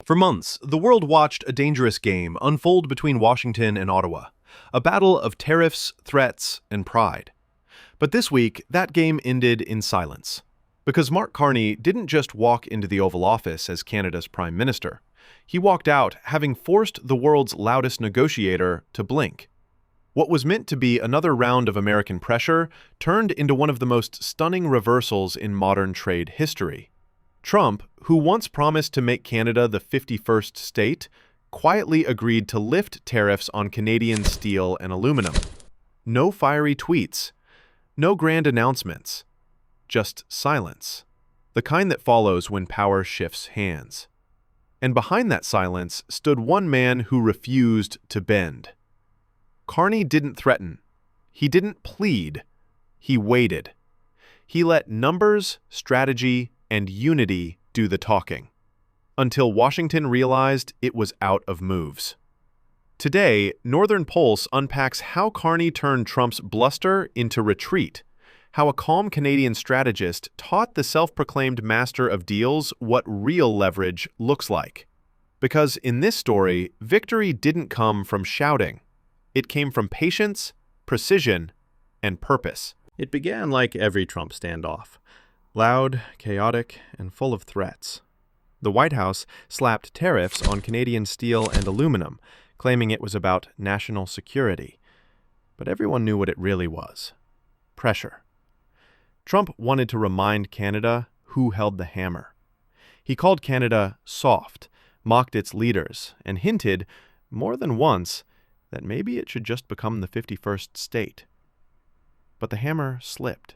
For months, the world watched a dangerous game unfold between Washington and Ottawa, a battle of tariffs, threats, and pride. But this week, that game ended in silence. Because Mark Carney didn't just walk into the Oval Office as Canada's Prime Minister. He walked out having forced the world's loudest negotiator to blink. What was meant to be another round of American pressure turned into one of the most stunning reversals in modern trade history. Trump, who once promised to make Canada the 51st state, quietly agreed to lift tariffs on Canadian steel and aluminum. No fiery tweets, no grand announcements, just silence, the kind that follows when power shifts hands. And behind that silence stood one man who refused to bend. Carney didn't threaten. He didn't plead. He waited. He let numbers, strategy, and unity do the talking, until Washington realized it was out of moves. Today, Northern Pulse unpacks how Carney turned Trump's bluster into retreat, how a calm Canadian strategist taught the self-proclaimed master of deals what real leverage looks like. Because in this story, victory didn't come from shouting. It came from patience, precision, and purpose. It began like every Trump standoff. Loud, chaotic, and full of threats. The White House slapped tariffs on Canadian steel and aluminum, claiming it was about national security. But everyone knew what it really was. Pressure. Trump wanted to remind Canada who held the hammer. He called Canada soft, mocked its leaders, and hinted, more than once, that maybe it should just become the 51st state. But the hammer slipped,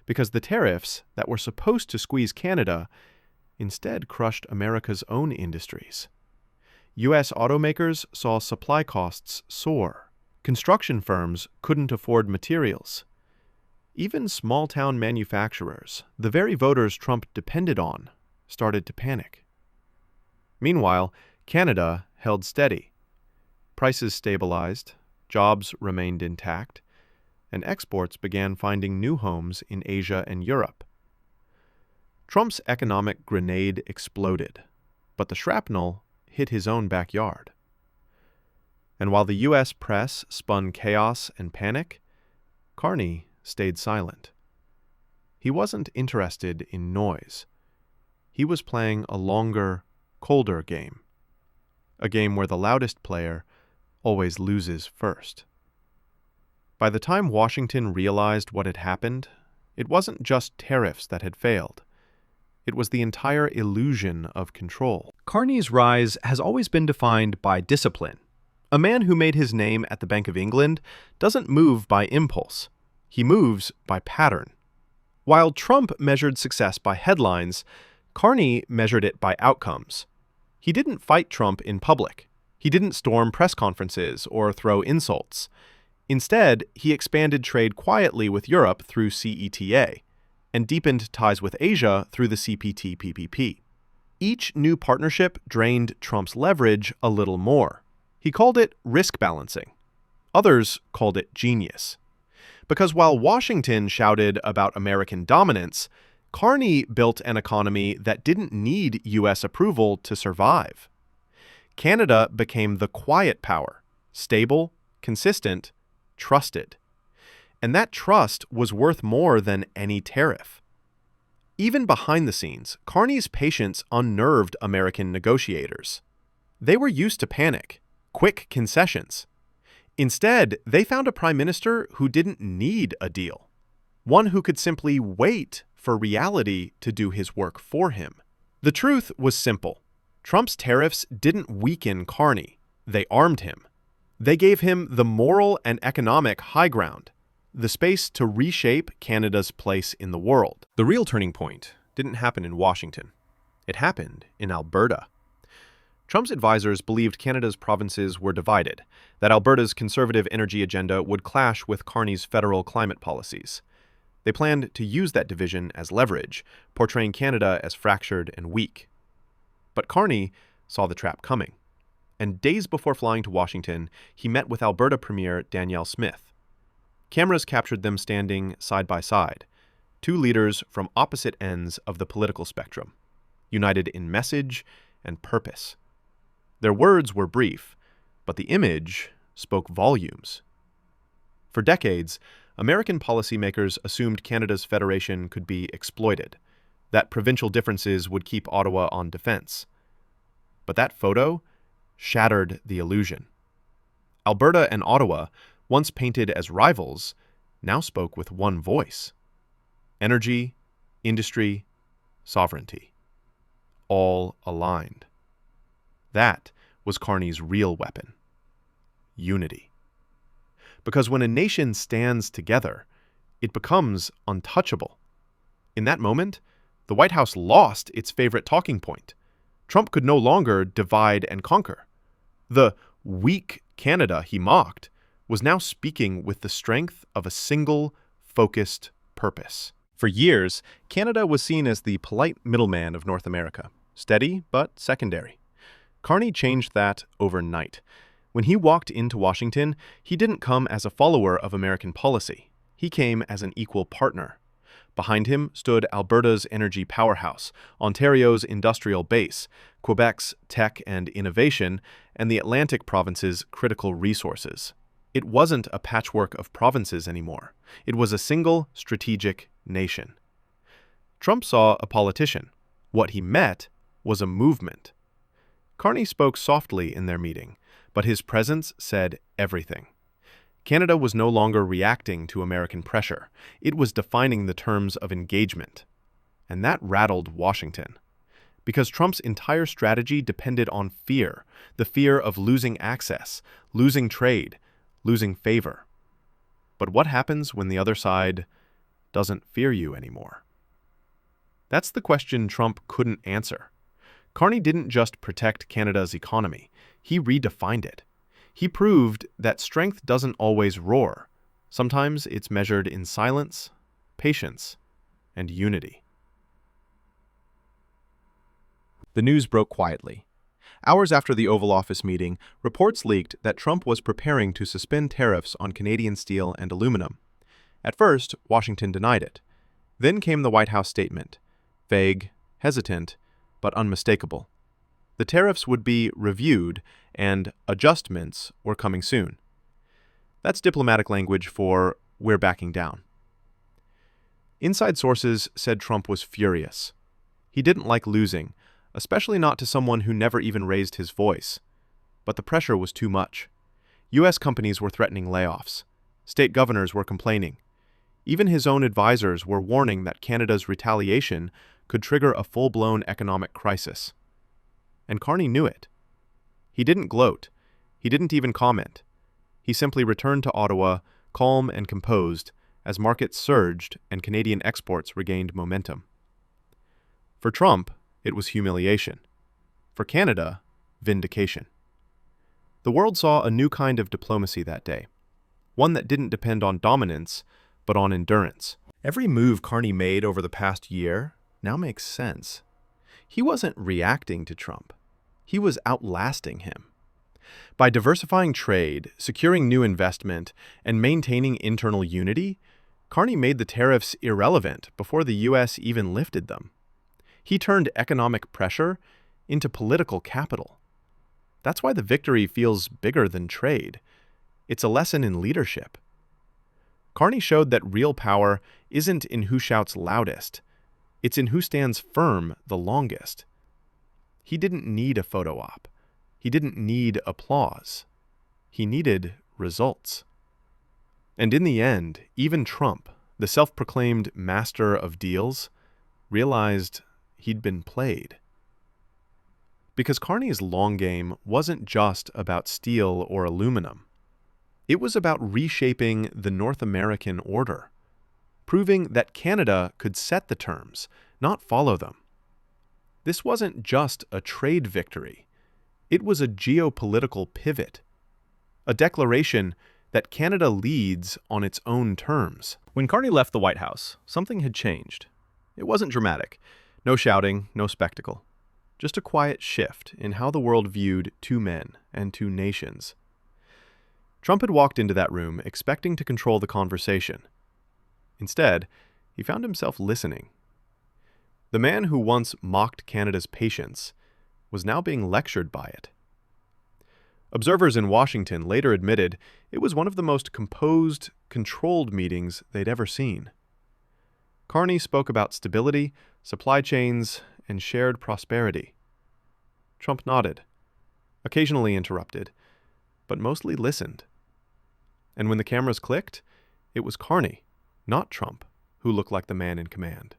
because the tariffs that were supposed to squeeze Canada instead crushed America's own industries. U.S. automakers saw supply costs soar. Construction firms couldn't afford materials. Even small-town manufacturers, the very voters Trump depended on, started to panic. Meanwhile, Canada held steady. Prices stabilized, jobs remained intact, and exports began finding new homes in Asia and Europe. Trump's economic grenade exploded, but the shrapnel hit his own backyard. And while the U.S. press spun chaos and panic, Carney stayed silent. He wasn't interested in noise. He was playing a longer, colder game. A game where the loudest player always loses first. By the time Washington realized what had happened, it wasn't just tariffs that had failed. It was the entire illusion of control. Carney's rise has always been defined by discipline. A man who made his name at the Bank of England doesn't move by impulse. He moves by pattern. While Trump measured success by headlines, Carney measured it by outcomes. He didn't fight Trump in public. He didn't storm press conferences or throw insults. Instead, he expanded trade quietly with Europe through CETA and deepened ties with Asia through the CPTPP. Each new partnership drained Trump's leverage a little more. He called it risk balancing. Others called it genius. Because while Washington shouted about American dominance, Carney built an economy that didn't need U.S. approval to survive. Canada became the quiet power, stable, consistent, trusted. And that trust was worth more than any tariff. Even behind the scenes, Carney's patience unnerved American negotiators. They were used to panic, quick concessions. Instead, they found a prime minister who didn't need a deal, one who could simply wait for reality to do his work for him. The truth was simple. Trump's tariffs didn't weaken Carney. They armed him. They gave him the moral and economic high ground, the space to reshape Canada's place in the world. The real turning point didn't happen in Washington. It happened in Alberta. Trump's advisors believed Canada's provinces were divided, that Alberta's conservative energy agenda would clash with Carney's federal climate policies. They planned to use that division as leverage, portraying Canada as fractured and weak. But Carney saw the trap coming. And days before flying to Washington, he met with Alberta Premier Danielle Smith. Cameras captured them standing side by side, two leaders from opposite ends of the political spectrum, united in message and purpose. Their words were brief, but the image spoke volumes. For decades, American policymakers assumed Canada's federation could be exploited, that provincial differences would keep Ottawa on defense. But that photo shattered the illusion. Alberta and Ottawa, once painted as rivals, now spoke with one voice. Energy, industry, sovereignty. All aligned. That was Carney's real weapon. Unity. Because when a nation stands together, it becomes untouchable. In that moment, the White House lost its favorite talking point. Trump could no longer divide and conquer. The weak Canada he mocked was now speaking with the strength of a single, focused purpose. For years, Canada was seen as the polite middleman of North America, steady but secondary. Carney changed that overnight. When he walked into Washington, he didn't come as a follower of American policy. He came as an equal partner. Behind him stood Alberta's energy powerhouse, Ontario's industrial base, Quebec's tech and innovation, and the Atlantic province's critical resources. It wasn't a patchwork of provinces anymore. It was a single strategic nation. Trump saw a politician. What he met was a movement. Carney spoke softly in their meeting, but his presence said everything. Canada was no longer reacting to American pressure. It was defining the terms of engagement. And that rattled Washington. Because Trump's entire strategy depended on fear, the fear of losing access, losing trade, losing favor. But what happens when the other side doesn't fear you anymore? That's the question Trump couldn't answer. Carney didn't just protect Canada's economy. He redefined it. He proved that strength doesn't always roar. Sometimes it's measured in silence, patience, and unity. The news broke quietly. Hours after the Oval Office meeting, reports leaked that Trump was preparing to suspend tariffs on Canadian steel and aluminum. At first, Washington denied it. Then came the White House statement, vague, hesitant, but unmistakable. The tariffs would be reviewed, and adjustments were coming soon. That's diplomatic language for we're backing down. Inside sources said Trump was furious. He didn't like losing, especially not to someone who never even raised his voice. But the pressure was too much. U.S. companies were threatening layoffs. State governors were complaining. Even his own advisors were warning that Canada's retaliation could trigger a full-blown economic crisis. And Carney knew it. He didn't gloat. He didn't even comment. He simply returned to Ottawa, calm and composed, as markets surged and Canadian exports regained momentum. For Trump, it was humiliation. For Canada, vindication. The world saw a new kind of diplomacy that day, one that didn't depend on dominance, but on endurance. Every move Carney made over the past year now makes sense. He wasn't reacting to Trump. He was outlasting him. By diversifying trade, securing new investment, and maintaining internal unity, Carney made the tariffs irrelevant before the U.S. even lifted them. He turned economic pressure into political capital. That's why the victory feels bigger than trade. It's a lesson in leadership. Carney showed that real power isn't in who shouts loudest. It's in who stands firm the longest. He didn't need a photo op. He didn't need applause. He needed results. And in the end, even Trump, the self-proclaimed master of deals, realized he'd been played. Because Carney's long game wasn't just about steel or aluminum. It was about reshaping the North American order, proving that Canada could set the terms, not follow them. This wasn't just a trade victory. It was a geopolitical pivot, a declaration that Canada leads on its own terms. When Carney left the White House, something had changed. It wasn't dramatic. No shouting, no spectacle. Just a quiet shift in how the world viewed two men and two nations. Trump had walked into that room expecting to control the conversation. Instead, he found himself listening. The man who once mocked Canada's patience was now being lectured by it. Observers in Washington later admitted it was one of the most composed, controlled meetings they'd ever seen. Carney spoke about stability, supply chains, and shared prosperity. Trump nodded, occasionally interrupted, but mostly listened. And when the cameras clicked, it was Carney, not Trump, who looked like the man in command.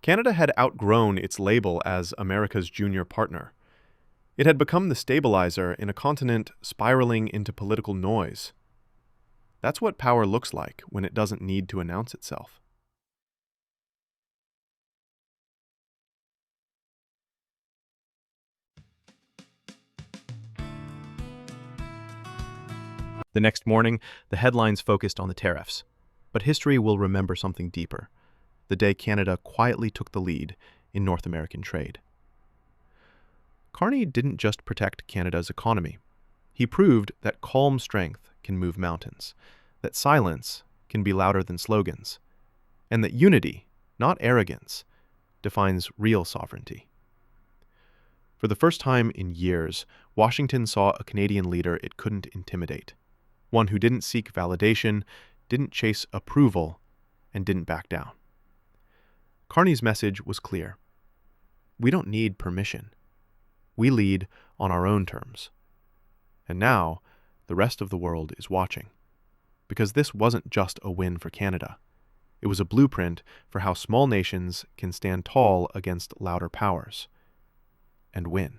Canada had outgrown its label as America's junior partner. It had become the stabilizer in a continent spiraling into political noise. That's what power looks like when it doesn't need to announce itself. The next morning, the headlines focused on the tariffs. But history will remember something deeper: the day Canada quietly took the lead in North American trade. Carney didn't just protect Canada's economy. He proved that calm strength can move mountains, that silence can be louder than slogans, and that unity, not arrogance, defines real sovereignty. For the first time in years, Washington saw a Canadian leader it couldn't intimidate, one who didn't seek validation, didn't chase approval, and didn't back down. Carney's message was clear. We don't need permission. We lead on our own terms. And now, the rest of the world is watching. Because this wasn't just a win for Canada. It was a blueprint for how small nations can stand tall against louder powers and win.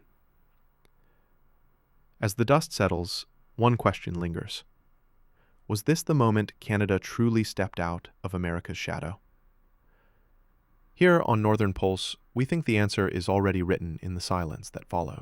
As the dust settles, one question lingers. Was this the moment Canada truly stepped out of America's shadow? Here on Northern Pulse, we think the answer is already written in the silence that follows.